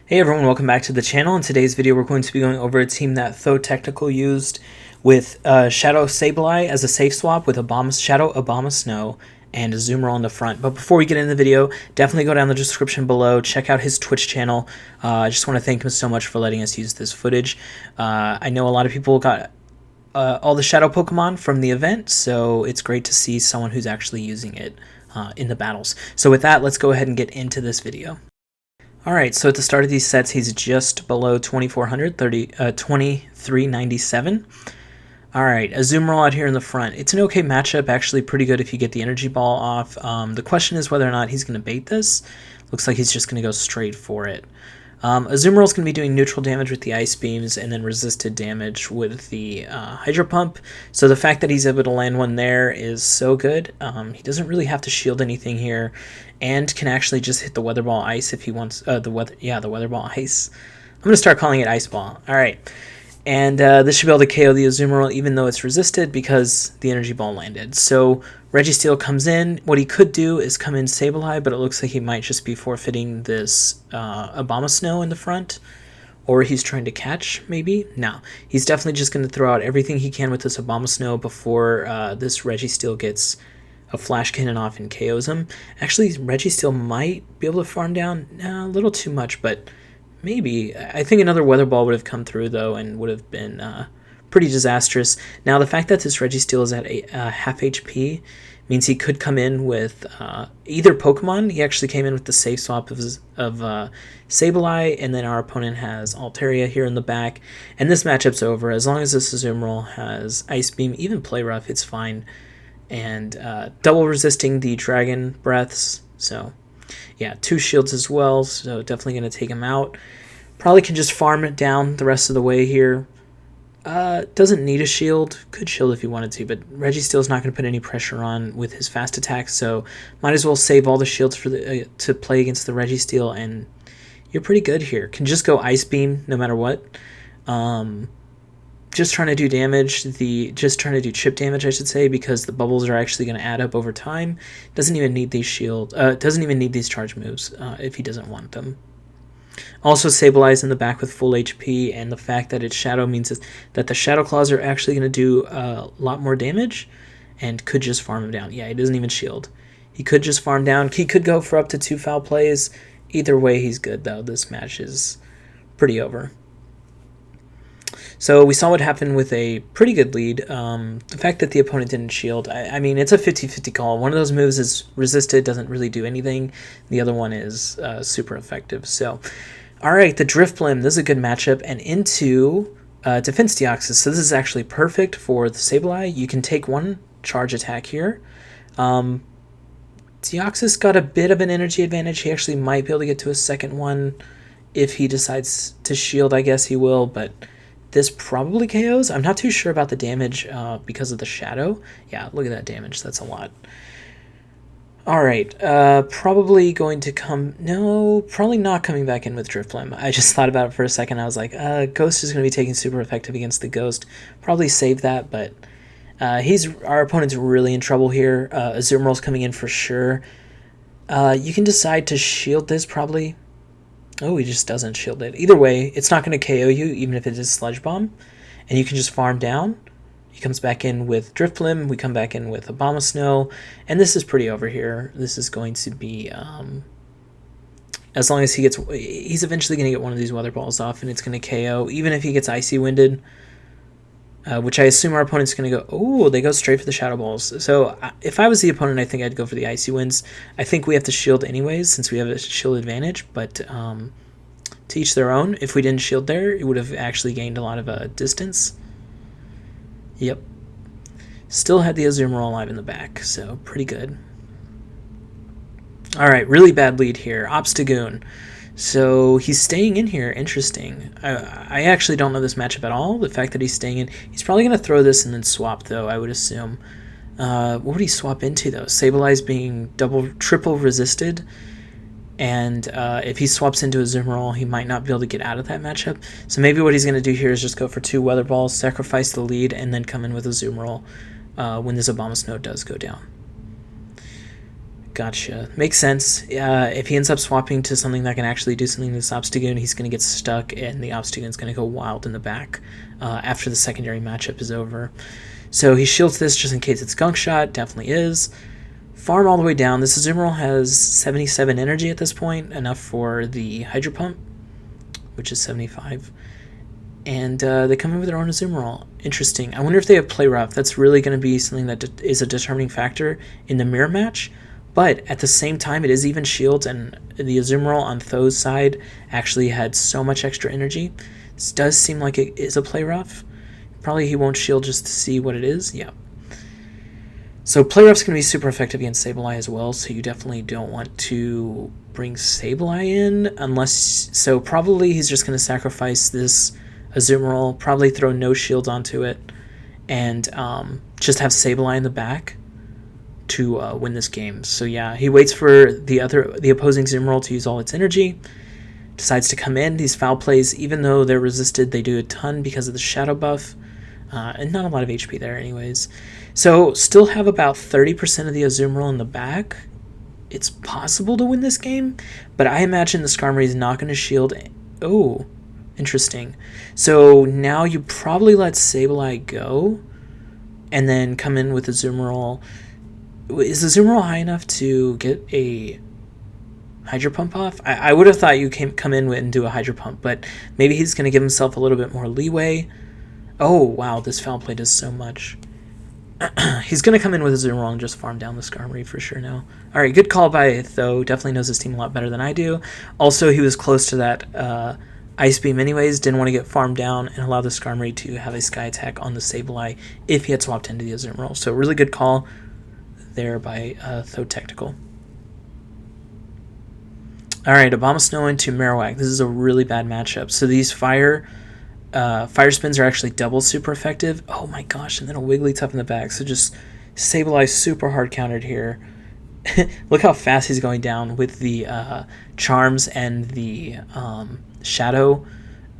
Hey everyone, welcome back to the channel. In today's video, we're going to be going over a team that THOTECHTICAL used with Shadow Sableye as a safe swap with Shadow Abomasnow and Azumarill in the front. But before we get into the video, definitely go down the description below, check out his Twitch channel. I just want to thank him so much for letting us use this footage. I know a lot of people got all the Shadow Pokemon from the event, so it's great to see someone who's actually using it in the battles. So with that, let's go ahead and get into this video. Alright, so at the start of these sets, he's just below 2400, 2397. Alright, Azumarill out here in the front. It's an okay matchup, actually pretty good if you get the energy ball off. The question is whether or not he's going to bait this. Looks like he's just going to go straight for it. Azumarill's going to be doing neutral damage with the Ice Beams and then resisted damage with the Hydro Pump. So the fact that he's able to land one there is so good. He doesn't really have to shield anything here and can actually just hit the Weather Ball Ice if he wants. The Weather Ball Ice. I'm going to start calling it Ice Ball. All right. And this should be able to KO the Azumarill even though it's resisted because the Energy Ball landed. So Registeel comes in. What he could do is come in Sableye, but it looks like he might just be forfeiting this Abomasnow in the front. Or he's trying to catch, maybe? No. He's definitely just going to throw out everything he can with this Abomasnow before this Registeel gets a Flash Cannon off and KOs him. Actually, Registeel might be able to farm down. No, a little too much, but maybe. I think another Weather Ball would have come through, though, and would have been pretty disastrous. Now, the fact that this Registeel is at half HP means he could come in with either Pokemon. He actually came in with the safe swap of Sableye, and then our opponent has Altaria here in the back. And this matchup's over. As long as this Azumarill has Ice Beam, even Play Rough, it's fine. And double resisting the Dragon Breaths, so yeah, 2 shields as well, so definitely going to take him out. Probably can just farm it down the rest of the way here. Doesn't need a shield. Could shield if he wanted to, but Registeel's not going to put any pressure on with his fast attack, so might as well save all the shields for the to play against the Registeel, and you're pretty good here. Can just go Ice Beam no matter what. Just trying to do damage, just trying to do chip damage, I should say, because the bubbles are actually going to add up over time. Doesn't even need these doesn't even need these charge moves if he doesn't want them. Also, Sableye in the back with full HP, and the fact that it's Shadow means that the Shadow Claws are actually going to do a lot more damage, and could just farm him down. Yeah, he doesn't even shield. He could just farm down. He could go for up to 2 foul plays. Either way, he's good, though. This match is pretty over. So we saw what happened with a pretty good lead. The fact that the opponent didn't shield, I mean, it's a 50-50 call. One of those moves is resisted, doesn't really do anything. The other one is super effective. So, all right, the Drifblim, this is a good matchup. And into Defense Deoxys. So this is actually perfect for the Sableye. You can take one charge attack here. Deoxys got a bit of an energy advantage. He actually might be able to get to a second one if he decides to shield. I guess he will, but this probably KOs. I'm not too sure about the damage because of the Shadow. Yeah, look at that damage. That's a lot. Alright, probably going to come... No, probably not coming back in with Drifblim. I just thought about it for a second. I was like, Ghost is going to be taking super effective against the Ghost. Probably save that, but our opponent's really in trouble here. Azumarill's coming in for sure. You can decide to shield this, probably. Oh, he just doesn't shield it. Either way, it's not going to KO you, even if it is Sludge Bomb. And you can just farm down. He comes back in with Drifblim. We come back in with Abomasnow. And this is pretty over here. This is going to be... as long as he gets... He's eventually going to get one of these Weather Balls off, and it's going to KO. Even if he gets Icy Winded. Which I assume our opponent's going to go... Oh, they go straight for the Shadow Balls. So if I was the opponent, I think I'd go for the Icy Winds. I think we have to shield anyways, since we have a shield advantage. But to each their own. If we didn't shield there, it would have actually gained a lot of distance. Yep. Still had the Azumarill alive in the back, so pretty good. Alright, really bad lead here. Obstagoon. So he's staying in here. Interesting. I actually don't know this matchup at all. The fact that he's staying in. He's probably going to throw this and then swap, though, I would assume. What would he swap into, though? Sableye's being triple resisted. And if he swaps into a Azumarill, he might not be able to get out of that matchup. So maybe what he's going to do here is just go for 2 Weather Balls, sacrifice the lead, and then come in with a Azumarill when this Abomasnow does go down. Gotcha. Makes sense. If he ends up swapping to something that can actually do something to this Obstagoon, he's going to get stuck, and the Obstagoon's going to go wild in the back after the secondary matchup is over. So he shields this just in case it's Gunk Shot. Definitely is. Farm all the way down. This Azumarill has 77 energy at this point, enough for the Hydro Pump, which is 75. And they come in with their own Azumarill. Interesting. I wonder if they have Play Rough. That's really going to be something that is a determining factor in the mirror match. But at the same time, it is even shields, and the Azumarill on Tho's side actually had so much extra energy. This does seem like it is a Play Rough. Probably he won't shield just to see what it is. Yeah. So Play Rough's going to be super effective against Sableye as well, so you definitely don't want to bring Sableye in unless... So probably he's just going to sacrifice this Azumarill, probably throw no shields onto it, and just have Sableye in the back to win this game. So yeah, he waits for the opposing Azumarill to use all its energy, decides to come in. These foul plays, even though they're resisted, they do a ton because of the shadow buff, and not a lot of HP there anyways. So still have about 30% of the Azumarill in the back. It's possible to win this game, but I imagine the Skarmory is not going to shield. Oh, interesting. So now you probably let Sableye go and then come in with Azumarill. Is the Azumarill high enough to get a Hydro Pump off? I would have thought you come in and do a Hydro Pump, but maybe he's going to give himself a little bit more leeway. Oh, wow, this foul play does so much. He's going to come in with a Azumarill and just farm down the Skarmory for sure now. Alright, good call by Tho. Definitely knows his team a lot better than I do. Also, he was close to that Ice Beam anyways. Didn't want to get farmed down and allow the Skarmory to have a Sky Attack on the Sableye if he had swapped into the Azumarill. So really good call there by THOTECHTICAL. Alright, Abomasnow into Marowak. This is a really bad matchup. So these fire spins are actually double super effective. Oh my gosh, and then a Wigglytuff in the back. So just Sableye super hard countered here. Look how fast he's going down with the charms and the shadow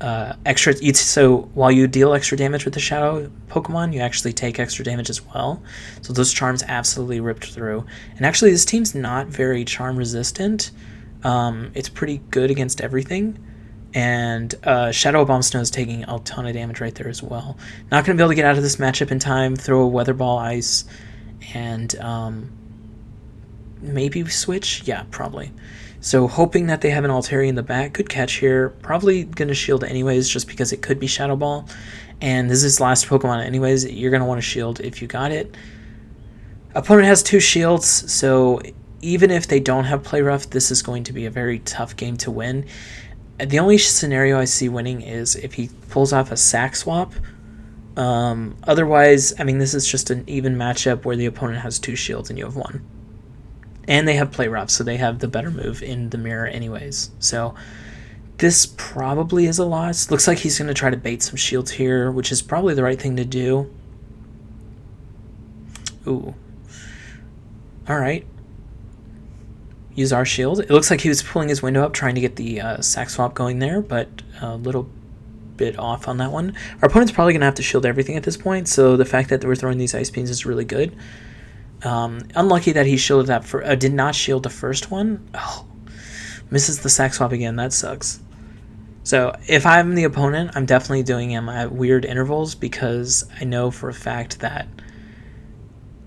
extra. So while you deal extra damage with the shadow Pokemon, you actually take extra damage as well. So those charms absolutely ripped through. And actually this team's not very charm resistant. It's pretty good against everything. And Shadow Abomasnow is taking a ton of damage right there as well. Not going to be able to get out of this matchup in time. Throw a Weather Ball Ice and maybe switch? Yeah, probably. So hoping that they have an Altaria in the back. Good catch here. Probably going to shield anyways just because it could be Shadow Ball. And this is his last Pokemon anyways. You're going to want to shield if you got it. Opponent has 2 shields, so even if they don't have Play Rough, this is going to be a very tough game to win. The only scenario I see winning is if he pulls off a sack swap. Otherwise, I mean, this is just an even matchup where the opponent has 2 shields and you have 1. And they have Play Rough, so they have the better move in the mirror anyways. So this probably is a loss. Looks like he's going to try to bait some shields here, which is probably the right thing to do. Ooh. Alright. Use our shield. It looks like he was pulling his window up, trying to get the sack swap going there, but a little bit off on that one. Our opponent's probably going to have to shield everything at this point, so the fact that we're throwing these Ice Beams is really good. Unlucky that he shielded that did not shield the first one. Oh, misses the sack swap again. That sucks. So if I'm the opponent, I'm definitely doing him at weird intervals because I know for a fact that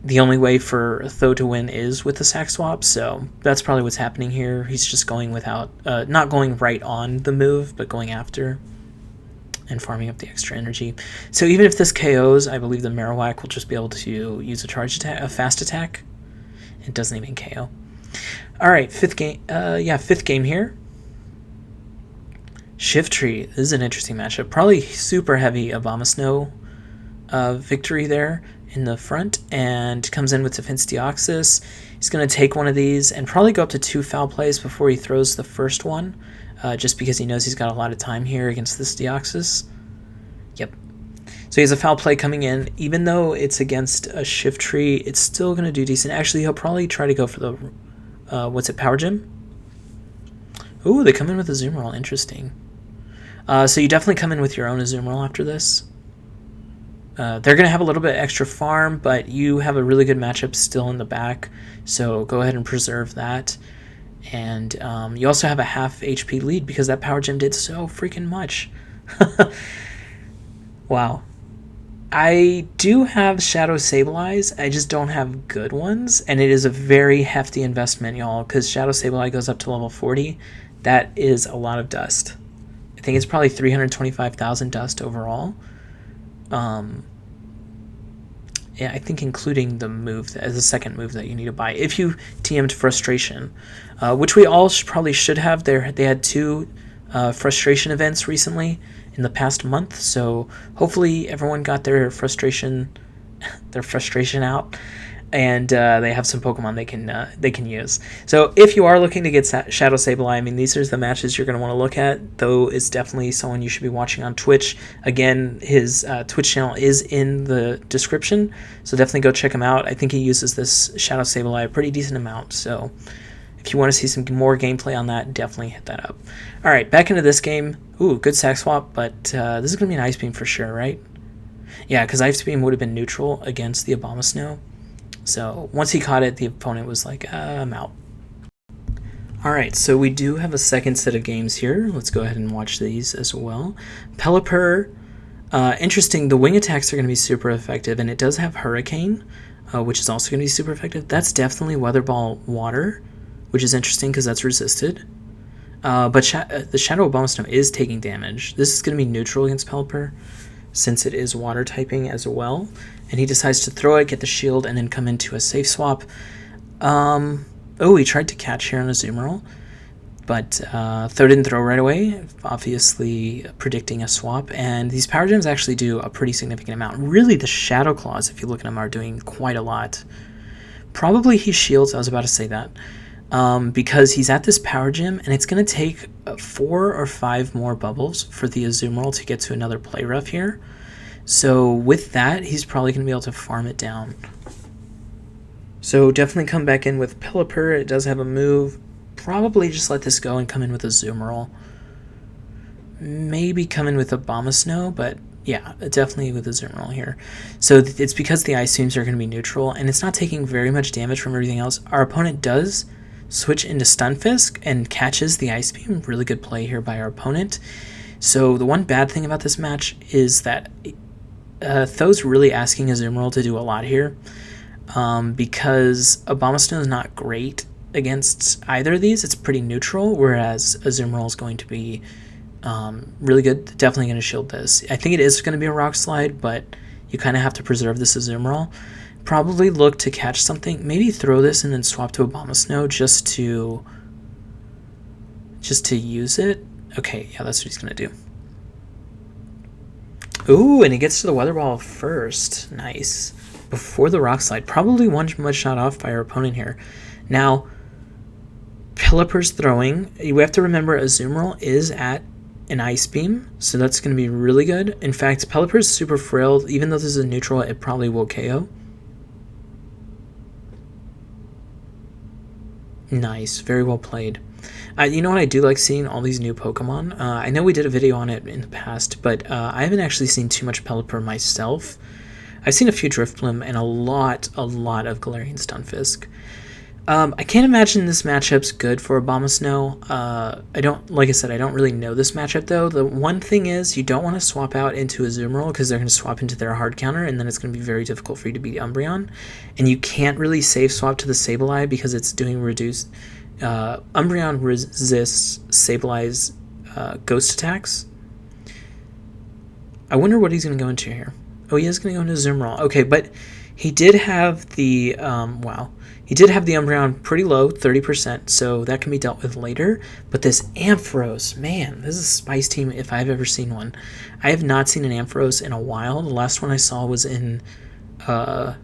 the only way for Tho to win is with the sack swap, so that's probably what's happening here. He's just going without, not going right on the move, but going after and farming up the extra energy. So even if this KOs, I believe the Marowak will just be able to use a charge attack, a fast attack. It doesn't even KO. All right, fifth game here. Shiftry. This is an interesting matchup. Probably super heavy Abomasnow victory there in the front, and comes in with Defense Deoxys. He's going to take one of these and probably go up to 2 foul plays before he throws the first one, just because he knows he's got a lot of time here against this Deoxys. Yep. So he has a foul play coming in. Even though it's against a Shiftry, it's still going to do decent. Actually, he'll probably try to go for the, Power Gym? Ooh, they come in with a Azumarill. Interesting. So you definitely come in with your own Azumarill after this. They're going to have a little bit extra farm, but you have a really good matchup still in the back, so go ahead and preserve that. And you also have a half HP lead because that power gem did so freaking much. Wow. I do have Shadow Sableyes, I just don't have good ones, and it is a very hefty investment, y'all, because Shadow Sableye goes up to level 40. That is a lot of dust. I think it's probably 325,000 dust overall. Yeah, I think including the move as a second move that you need to buy if you TM'd Frustration, which we all probably should have. They had 2 frustration events recently in the past month, so hopefully everyone got their frustration out, and they have some Pokemon they can use. So if you are looking to get Shadow Sableye, I mean, these are the matches you're going to want to look at, though it's definitely someone you should be watching on Twitch. Again, his Twitch channel is in the description, so definitely go check him out. I think he uses this Shadow Sableye a pretty decent amount, so if you want to see some more gameplay on that, definitely hit that up. All right, back into this game. Ooh, good sack swap, but this is going to be an Ice Beam for sure, right? Yeah, because Ice Beam would have been neutral against the Abomasnow. So once he caught it, the opponent was like, I'm out. All right, so we do have a second set of games here. Let's go ahead and watch these as well. Pelipper, interesting. The wing attacks are going to be super effective, and it does have Hurricane, which is also going to be super effective. That's definitely Weather Ball Water, which is interesting because that's resisted. But the Shadow Abomasnow is taking damage. This is going to be neutral against Pelipper, since it is water typing as well. And he decides to throw it, get the shield, and then come into a safe swap. Oh, he tried to catch here on a Azumarill, but didn't throw right away, obviously predicting a swap. And these Power Gems actually do a pretty significant amount. Really, the Shadow Claws, if you look at them, are doing quite a lot. Probably he shields, I was about to say that, because he's at this Power Gem, and it's going to take 4 or 5 more bubbles for the Azumarill to get to another play rough here. So with that, he's probably going to be able to farm it down. So definitely come back in with Pelipper. It does have a move. Probably just let this go and come in with a Azumarill. Maybe come in with a Abomasnow, but yeah, definitely with a Azumarill here. So it's because the Ice Beams are going to be neutral, and it's not taking very much damage from everything else. Our opponent does switch into Stunfisk and catches the Ice Beam. Really good play here by our opponent. So the one bad thing about this match is that Tho's really asking Azumarill to do a lot here, because Abomasnow is not great against either of these. It's pretty neutral, whereas Azumarill is going to be really good. Definitely going to shield this. I think it is going to be a Rock Slide, but you kind of have to preserve this Azumarill. Probably look to catch something. Maybe throw this and then swap to Abomasnow just to use it. Okay, yeah, that's what he's going to do. Ooh, and he gets to the Weather Ball first. Nice. Before the Rock Slide. Probably one shot off by our opponent here. Now, Pelipper's throwing. We have to remember Azumarill is at an Ice Beam, so that's going to be really good. In fact, Pelipper's super frail. Even though this is a neutral, it probably will KO. Nice. Very well played. You know what, I do like seeing all these new Pokemon. I know we did a video on it in the past, but I haven't actually seen too much Pelipper myself. I've seen a few Drifblim and a lot of Galarian Stunfisk. I can't imagine this matchup's good for Abomasnow. Like I said, I don't really know this matchup though. The one thing is you don't want to swap out into Azumarill because they're going to swap into their hard counter, and then it's going to be very difficult for you to beat Umbreon. And you can't really safe swap to the Sableye because it's doing reduced. Umbreon resists Sableye's ghost attacks. I wonder what he's going to go into here. Oh, he is going to go into Azumarill. Okay, but he did have the he did have the Umbreon pretty low, 30%, so that can be dealt with later. But this Ampharos, man, this is a spice team if I've ever seen one. I have not seen an Ampharos in a while. The last one I saw was in what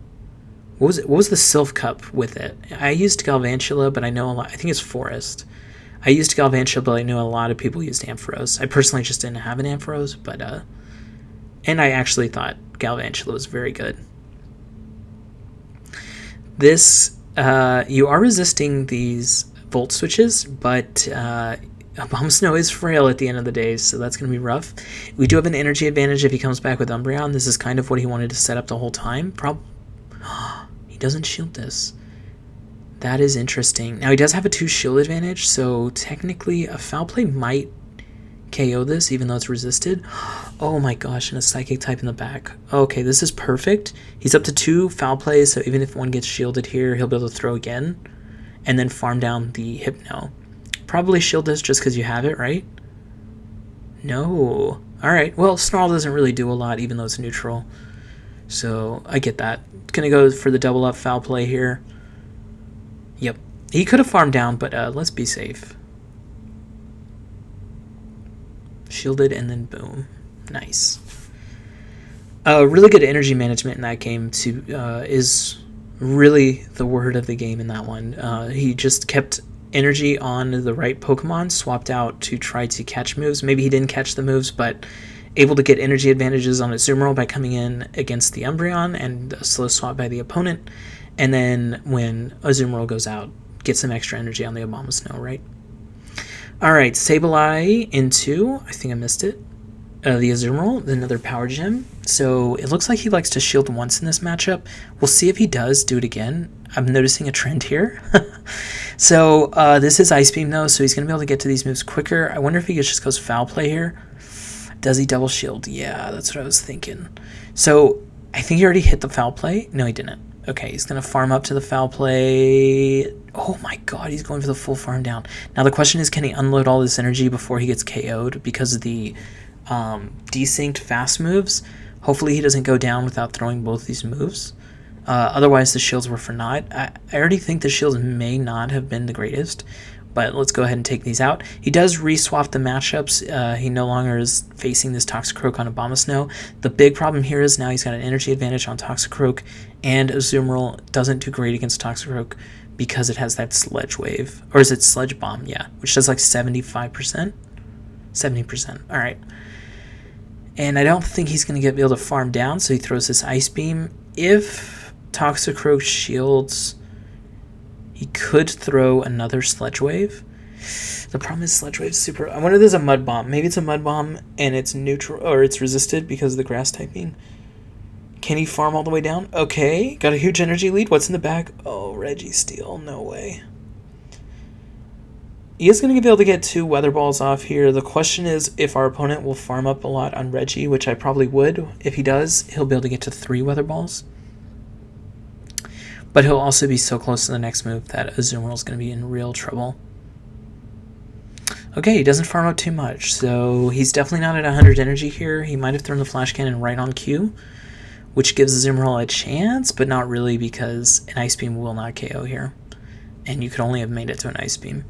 was the Sylph Cup with it? I used Galvantula, but I know a lot. I think it's Forest. I used Galvantula, but I know a lot of people used Ampharos. I personally just didn't have an Ampharos, but and I actually thought Galvantula was very good. This you are resisting these Volt switches, but Abomasnow is frail at the end of the day, so that's going to be rough. We do have an energy advantage if he comes back with Umbreon. This is kind of what he wanted to set up the whole time. He doesn't shield this. That is interesting. Now, he does have a 2 shield advantage, so technically a Foul Play might KO this, even though it's resisted. Oh my gosh, and a Psychic type in the back. Okay, this is perfect. He's up to 2 Foul Plays, so even if one gets shielded here, he'll be able to throw again, and then farm down the Hypno. Probably shield this just because you have it, right? No. Alright, well, Snarl doesn't really do a lot, even though it's neutral. So, I get that. Gonna go for the double up Foul Play here. Yep. He could have farmed down, but let's be safe. Shielded, and then boom. Nice. Really good energy management in that game too, is really the word of the game in that one. He just kept energy on the right Pokemon, swapped out to try to catch moves. Maybe he didn't catch the moves, but able to get energy advantages on Azumarill by coming in against the Umbreon and a slow swap by the opponent. And then when Azumarill goes out, get some extra energy on the Abomasnow, right? Alright, Sableye into, I think I missed it, the Azumarill, another Power Gem. So it looks like he likes to shield once in this matchup. We'll see if he does do it again. I'm noticing a trend here. So this is Ice Beam though, so he's going to be able to get to these moves quicker. I wonder if he just goes Foul Play here. Does he double shield? Yeah, that's what I was thinking. So I think he already hit the Foul Play. No, he didn't. Okay, he's going to farm up to the Foul Play. Oh my god, he's going for the full farm down. Now the question is, can he unload all this energy before he gets KO'd because of the desynced fast moves? Hopefully he doesn't go down without throwing both these moves. Otherwise the shields were for naught. I already think the shields may not have been the greatest, but let's go ahead and take these out. He does re-swap the matchups. He no longer is facing this Toxicroak on Abomasnow. The big problem here is now he's got an energy advantage on Toxicroak, and Azumarill doesn't do great against Toxicroak because it has that Sledge Wave. Or is it Sledge Bomb? Yeah, which does like 75%? 70%. Alright. And I don't think he's going to be able to farm down, so he throws this Ice Beam. If Toxicroak shields, he could throw another Sledge Wave. The problem is Sledge Wave's super... I wonder if there's a Mud Bomb. Maybe it's a Mud Bomb and it's neutral, or it's resisted because of the grass typing. Can he farm all the way down? Okay, got a huge energy lead. What's in the back? Oh, Registeel. No way. He is going to be able to get 2 Weather Balls off here. The question is if our opponent will farm up a lot on Reggie, which I probably would. If he does, he'll be able to get to 3 Weather Balls. But he'll also be so close to the next move that Azumarill is going to be in real trouble. Okay, he doesn't farm up too much, so he's definitely not at 100 energy here. He might have thrown the Flash Cannon right on cue, which gives Azumarill a chance, but not really because an Ice Beam will not KO here. And you could only have made it to an Ice Beam.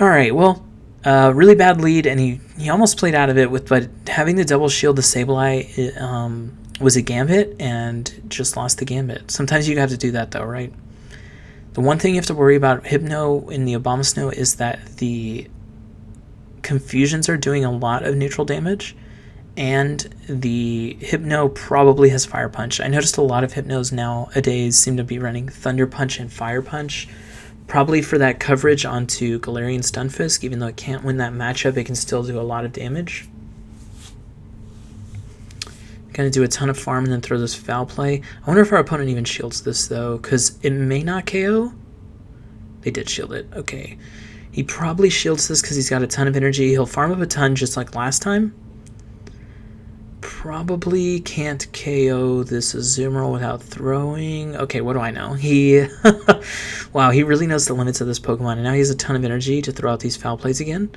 Alright, well, really bad lead, and he almost played out of it, but having the double shield the Sableye was a gambit, and just lost the gambit. Sometimes you have to do that though, right? The one thing you have to worry about Hypno in the Abomasnow is that the Confusions are doing a lot of neutral damage, and the Hypno probably has Fire Punch. I noticed a lot of Hypnos nowadays seem to be running Thunder Punch and Fire Punch, probably for that coverage onto Galarian Stunfisk. Even though it can't win that matchup, it can still do a lot of damage. Gonna do a ton of farm and then throw this Foul Play. I wonder if our opponent even shields this though, because it may not KO. They did shield it. Okay. He probably shields this because he's got a ton of energy. He'll farm up a ton just like last time. Probably can't KO this Azumarill without throwing. Okay, what do I know? Wow, he really knows the limits of this Pokemon, and now he has a ton of energy to throw out these Foul Plays again.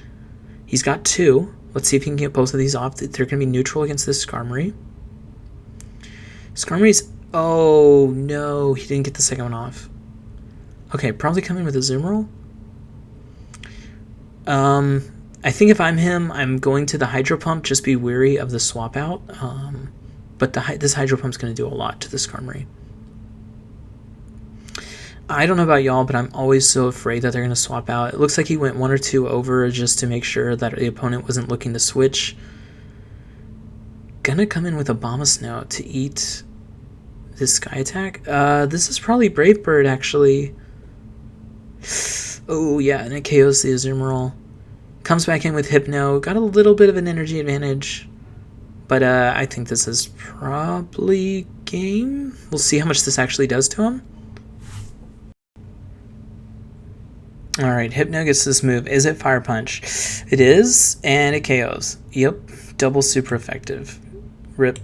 He's got 2. Let's see if he can get both of these off. They're going to be neutral against this Skarmory. Skarmory's... Oh, no. He didn't get the second one off. Okay, probably coming with Azumarill. I think if I'm him, I'm going to the Hydro Pump. Just be wary of the swap out. But this Hydro Pump's going to do a lot to the Skarmory. I don't know about y'all, but I'm always so afraid that they're going to swap out. It looks like he went 1 or 2 over just to make sure that the opponent wasn't looking to switch. Gonna come in with Abomasnow to eat this Sky Attack. This is probably Brave Bird, actually. Oh yeah, and it KOs the Azumarill. Comes back in with Hypno. Got a little bit of an energy advantage. But I think this is probably game. We'll see how much this actually does to him. Alright, Hypno gets this move. Is it Fire Punch? It is, and it KOs. Yep, double super effective. RIP.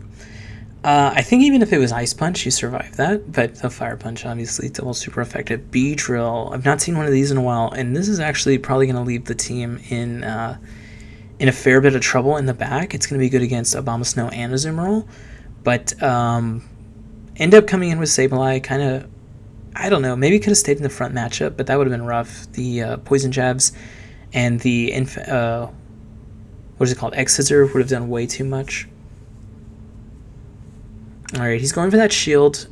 I think even if it was Ice Punch, you survive that, but the Fire Punch, obviously, double super effective. Beedrill. I've not seen one of these in a while, and this is actually probably going to leave the team in a fair bit of trouble in the back. It's going to be good against Abomasnow and Azumarill, but end up coming in with Sableye, kind of, I don't know, maybe could have stayed in the front matchup, but that would have been rough. The Poison Jabs and the, what is it called, X-Scissor would have done way too much. Alright, he's going for that shield.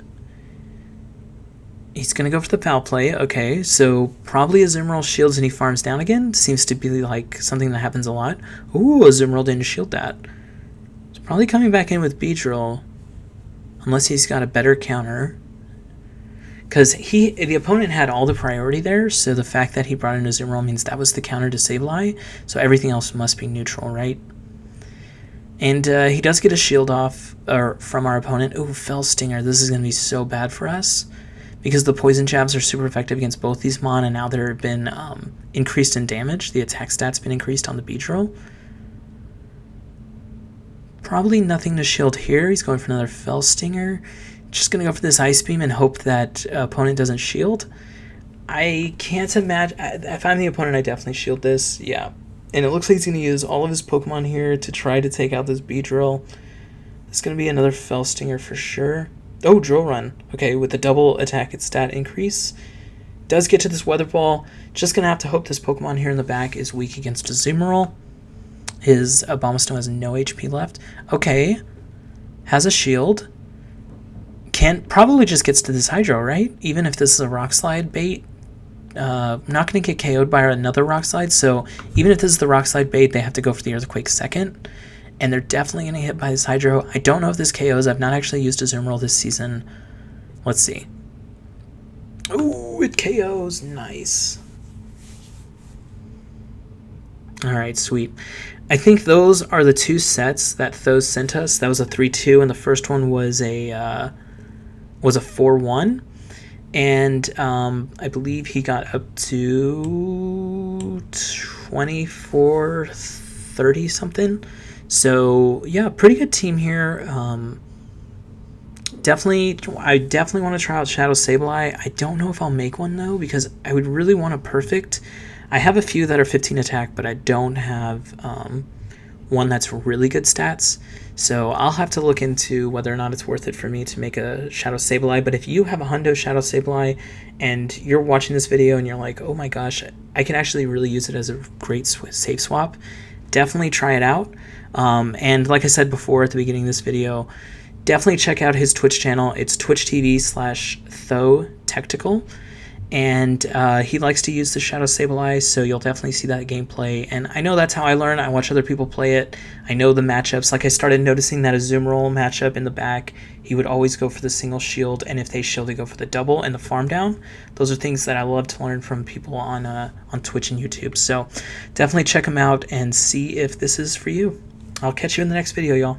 He's going to go for the foul play. Okay, so probably Azumarill shields and he farms down again. Seems to be like something that happens a lot. Ooh, Azumarill didn't shield that. He's probably coming back in with Beedrill. Unless he's got a better counter. Because the opponent had all the priority there, so the fact that he brought in Azumarill means that was the counter to Sableye, so everything else must be neutral, right? And he does get a shield off from our opponent. Ooh, Fell Stinger. This is going to be so bad for us. Because the Poison Jabs are super effective against both these Mon, and now they've been increased in damage. The attack stat's been increased on the Beedrill. Probably nothing to shield here. He's going for another Fell Stinger. Just going to go for this Ice Beam and hope that opponent doesn't shield. I can't imagine. If I'm the opponent, I definitely shield this. Yeah. And it looks like he's going to use all of his Pokemon here to try to take out this Beedrill. It's going to be another Fell Stinger for sure. Oh, Drill Run. Okay, with the double attack its stat increase. Does get to this Weather Ball. Just going to have to hope this Pokemon here in the back is weak against Azumarill. His Abomasnow has no HP left. Okay. Has a shield. Probably just gets to this Hydro, right? Even if this is a Rock Slide bait. Not going to get KO'd by another Rock Slide, so even if this is the Rock Slide bait, they have to go for the Earthquake second. And they're definitely going to hit by this Hydro. I don't know if this KOs. I've not actually used Azumarill this season. Let's see. Ooh, it KOs. Nice. Alright, sweet. I think those are the two sets that Thos sent us. That was a 3-2, and the first one was a 4-1. And I believe he got up to 24-30 something. So yeah, pretty good team here. I definitely want to try out Shadow Sableye. I don't know if I'll make one though, because I would really want a perfect. I have a few that are 15 attack, but I don't have one that's really good stats. So I'll have to look into whether or not it's worth it for me to make a Shadow Sableye. But if you have a hundo Shadow Sableye and you're watching this video and you're like, oh my gosh, I can actually really use it as a great safe swap, definitely try it out. And like I said before at the beginning of this video, definitely check out his Twitch channel. It's twitch.tv/THOTECHTICAL. And he likes to use the Shadow Sableye, so you'll definitely see that gameplay. And I know that's how I learn. I watch other people play it. I know the matchups. Like I started noticing that Azumarill matchup in the back, he would always go for the single shield, and if they shield, they go for the double and the farm down. Those are things that I love to learn from people on Twitch and YouTube. So definitely check them out and see if this is for you. I'll catch you in the next video, y'all.